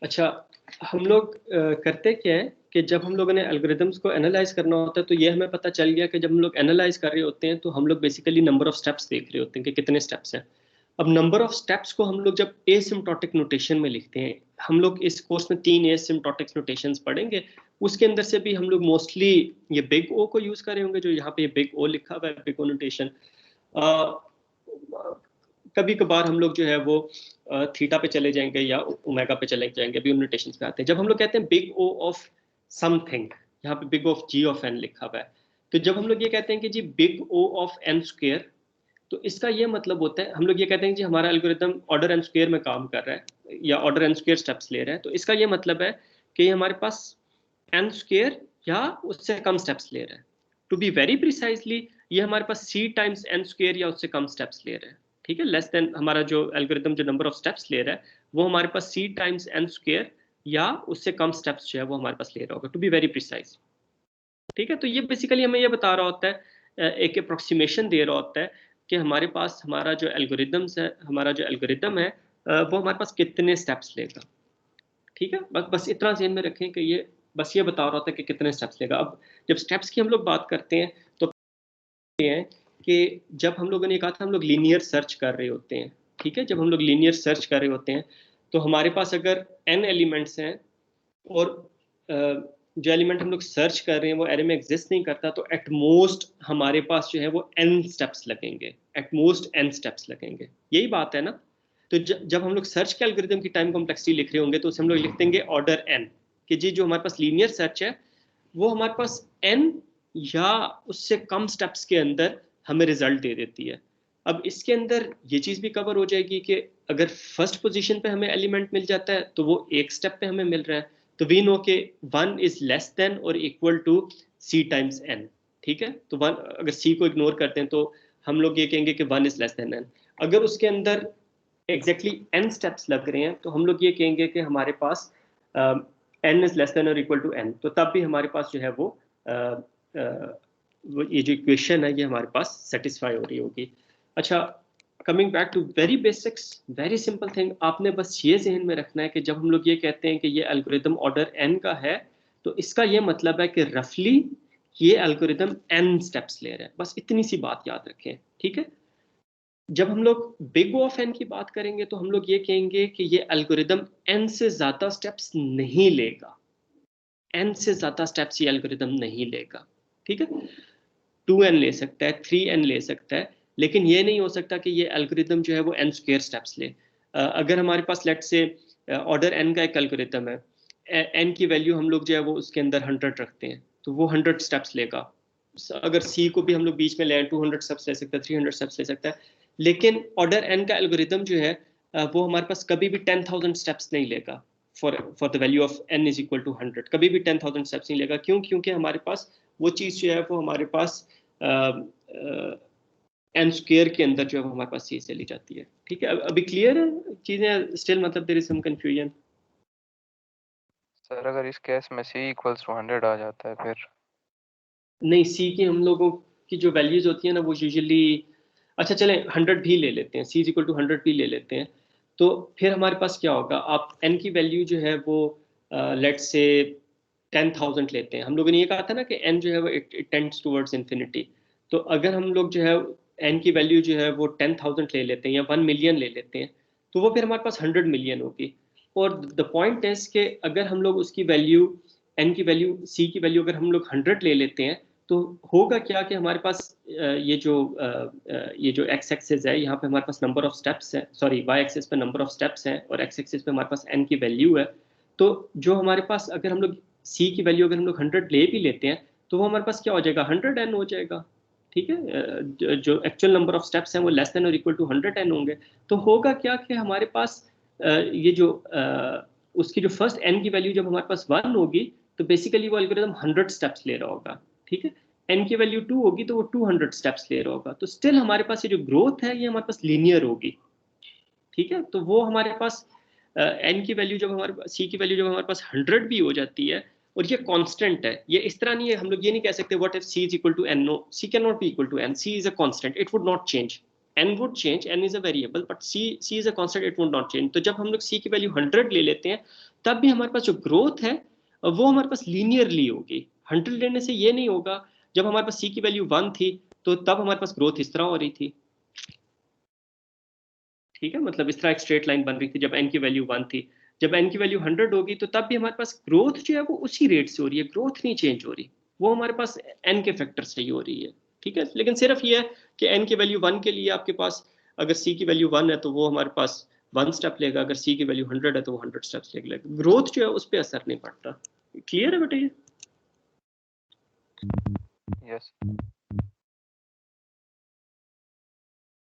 अच्छा, हम लोग करते क्या है कि जब हम लोगों ने एल्गोरिदम्स को एनालाइज करना होता है तो ये हमें पता चल गया कि जब हम लोग एनालाइज कर रहे होते हैं तो हम लोग बेसिकली नंबर ऑफ स्टेप्स देख रहे होते हैं कि कितने स्टेप्स हैं। अब नंबर ऑफ स्टेप्स को हम लोग जब एसिम्प्टोटिक नोटेशन में लिखते हैं, हम लोग इस कोर्स में 3 एसिम्प्टोटिक नोटेशंस पढ़ेंगे। उसके अंदर से भी हम लोग मोस्टली ये बिग ओ को यूज कर रहे होंगे, जो यहाँ पे ये बिग ओ लिखा हुआ है, बिग ओ नोटेशन। कभी कभार हम लोग जो है वो थीटा पे चले जाएंगे या ओमेगा पे चले जाएंगे, अभी नोटेशंस पे आते हैं। जब हम लोग कहते हैं बिग ओ ऑफ समथिंग, यहाँ पे big of G of N लिखा हुआ है, तो जब हम लोग ये कहते हैं कि जी big O of N square, तो इसका ये मतलब होता है, हम लोग ये कहते हैं कि जी हमारा एल्गोरिथम ऑर्डर एन स्क्वेयर में काम कर रहा है या ऑर्डर एन स्क्वेयर स्टेप्स ले रहा है, तो इसका ये मतलब है कि हमारे पास एन स्क्वेयर या उससे कम स्टेप्स ले रहा है। टू बी वेरी प्रिसाइजली, ये हमारे पास सी टाइम्स एन स्क्वेयर या उससे कम स्टेप्स ले रहा है। ठीक है, लेस देन हमारा जो एल्गोरिथम जो नंबर ऑफ स्टेप्स ले रहा है वो हमारे पास सी टाइम्स एन स्क्वेयर या उससे कम स्टेप्स जो है वो हमारे पास ले रहा होगा, टू बी वेरी प्रिसाइज। ठीक है, तो ये बेसिकली हमें ये बता रहा होता है, एक अप्रोक्सीमेशन दे रहा होता है कि हमारे पास हमारा जो एल्गोरिदम्स है, हमारा जो एल्गोरिदम है वो हमारे पास कितने स्टेप्स लेगा। ठीक है, बस बस इतना ध्यान में रखें कि ये बस ये बता रहा होता है कि कितने स्टेप्स लेगा। अब जब स्टेप्स की हम लोग बात करते हैं तो ये है कि जब हम लोगों ने कहा था हम लोग लीनियर सर्च कर रहे होते हैं। ठीक है, जब हम लोग लीनियर सर्च कर रहे होते हैं तो हमारे पास अगर n एलिमेंट्स हैं और जो एलिमेंट हम लोग सर्च कर रहे हैं वो एरे में एग्जिस्ट नहीं करता, तो एट मोस्ट हमारे पास जो है वो n स्टेप्स लगेंगे, एट मोस्ट n स्टेप्स लगेंगे। यही बात है ना। तो जब हम लोग सर्च के एल्गोरिथम की टाइम कॉम्प्लेक्सिटी लिख रहे होंगे तो उसे हम लोग लिख देंगे ऑर्डर n, कि जी जो हमारे पास लीनियर सर्च है वो हमारे पास n या उससे कम स्टेप्स के अंदर हमें रिजल्ट दे देती है। अब इसके अंदर ये चीज भी कवर हो जाएगी कि अगर फर्स्ट पोजीशन पे हमें एलिमेंट मिल जाता है तो वो एक स्टेप पे हमें मिल रहा है, तो we know K 1 is less than और equal to c times n। ठीक है, तो 1 अगर c को इग्नोर करते हैं तो हम लोग ये कहेंगे कि 1 इज लेस देन n। अगर उसके अंदर एग्जैक्टली n स्टेप्स लग रहे हैं तो हम लोग ये कहेंगे कि हमारे पास n इज लेस देन और इक्वल टू n, तो तब भी हमारे पास जो है वो ये जो इक्वेशन है ये हमारे पास सेटिस्फाई हो रही होगी। अच्छा, coming back to very basics, very simple thing, आपने बस ये जहन में रखना है कि जब हम लोग ये कहते हैं कि ये एल्गोरिदम ऑर्डर n का है तो इसका ये मतलब है कि रफली ये एल्गोरिदम n स्टेप्स ले रहा है। बस इतनी सी बात याद रखें। ठीक है, जब हम लोग बिग ऑफ एन की बात करेंगे तो हम लोग ये कहेंगे कि ये एल्गोरिदम एन से ज्यादा स्टेप्स नहीं लेगा, एन से ज्यादा स्टेप्स ये एल्गोरिदम नहीं लेगा। ठीक है, 2n ले सकता है, 3n ले सकता है, लेकिन ये नहीं हो सकता कि ये एल्गोरिदम जो है वो n स्क्वेयर स्टेप्स ले। अगर हमारे पास लेट से ऑर्डर n का एक एल्गोरिदम है, n की वैल्यू हम लोग जो है वो उसके अंदर 100 रखते हैं तो वो 100 स्टेप्स लेगा। अगर c को भी हम लोग बीच में ले 200 स्टेप्स ले सकता है, 300 स्टेप्स ले सकता है, लेकिन ऑर्डर n का एल्गोरिदम जो है वो हमारे पास कभी भी 10,000 स्टेप्स नहीं लेगा। For the value of n is equal to 100 कभी भी 10,000 स्टेप्स नहीं लेगा। क्यों? क्योंकि हमारे पास वो चीज़ जो है वो हमारे पास एन स्क्वेयर के अंदर जो है वो हमारे पास चीज चली जाती है। ठीक है, अभी क्लियर है चीजें? स्टिल मतलब there is some confusion? Sir अगर इस केस में c इक्वल्स टू 100 आ जाता है फिर? नहीं, सी की हम लोगों की जो वैल्यूज होती है ना वो यूजुअली, अच्छा चलें 100 भी ले लेते हैं, सी इज इक्वल टू 100 भी ले लेते हैं, तो फिर हमारे पास क्या होगा, आप एन की वैल्यू जो है वो लेट से 10,000 लेते हैं। हम लोगों ने ये कहा था ना कि एन जो है वो इट टेंड्स टुवर्ड्स इंफिनिटी, तो अगर हम लोग जो है एन की वैल्यू जो है वो 10,000 ले लेते हैं या 1 मिलियन ले लेते हैं, तो वो फिर हमारे पास 100 मिलियन होगी। और द पॉइंट इज कि अगर हम लोग उसकी वैल्यू, एन की वैल्यू, सी की वैल्यू अगर हम लोग 100 ले लेते हैं तो होगा क्या कि हमारे पास ये जो एक्स एक्सिस है यहाँ पे हमारे पास नंबर ऑफ स्टेप्स है, सॉरी वाई एक्सिस पे नंबर ऑफ स्टेप्स हैं और एक्स एक्सिस पे हमारे पास एन की वैल्यू है। तो जो हमारे पास अगर हम लोग सी की वैल्यू अगर हम लोग 100 ले भी लेते हैं तो वो हमारे पास क्या हो जाएगा, 100n हो जाएगा। ठीक है, जो एक्चुअल नंबर ऑफ स्टेप्स हैं वो लेस देन और इक्वल टू 100n होंगे। तो होगा क्या कि हमारे पास ये जो उसकी जो फर्स्ट n की वैल्यू जब हमारे पास 1 होगी तो बेसिकली वो एल्गोरिथम 100 स्टेप्स ले रहा होगा। ठीक है, n की वैल्यू 2 होगी तो वो 200 स्टेप्स ले रहा होगा, तो स्टिल हमारे पास ये जो ग्रोथ है ये हमारे पास लीनियर होगी। ठीक है, तो वो हमारे पास n की वैल्यू जब हमारे पास, c की वैल्यू जब हमारे पास 100 भी हो जाती है और ये कांस्टेंट है, ये इस तरह नहीं है, हम लोग ये नहीं कह सकते what if c is equal to n, no, c can not be equal to n, c is a constant, it would not change. n would change, n is a variable but c is a constant, it would not change. तो जब हम लोग c की value 100 ले लेते हैं तब भी हमारे पास जो ग्रोथ है वो हमारे पास लीनियरली होगी. 100 लेने से ये नहीं होगा. जब हमारे पास c की वैल्यू 1 थी तो तब हमारे पास ग्रोथ इस तरह हो रही थी. ठीक है, मतलब इस तरह एक स्ट्रेट लाइन बन रही थी जब n की वैल्यू 1 थी. जब n की वैल्यू 100 होगी तो तब भी हमारे पास ग्रोथ जो है वो उसी रेट से हो रही है, ग्रोथ नहीं चेंज हो रही, वो हमारे पास n के फैक्टर से ही हो रही है. ठीक है, लेकिन सिर्फ ये है कि n की वैल्यू 1 के लिए आपके पास अगर c की वैल्यू 1 है तो वो हमारे पास 1 स्टेप लेगा, अगर c की वैल्यू 100 है तो वो 100 स्टेप्स लेगा. ग्रोथ जो है उस पर असर नहीं पड़ता. क्लियर है बेटा ये? यस.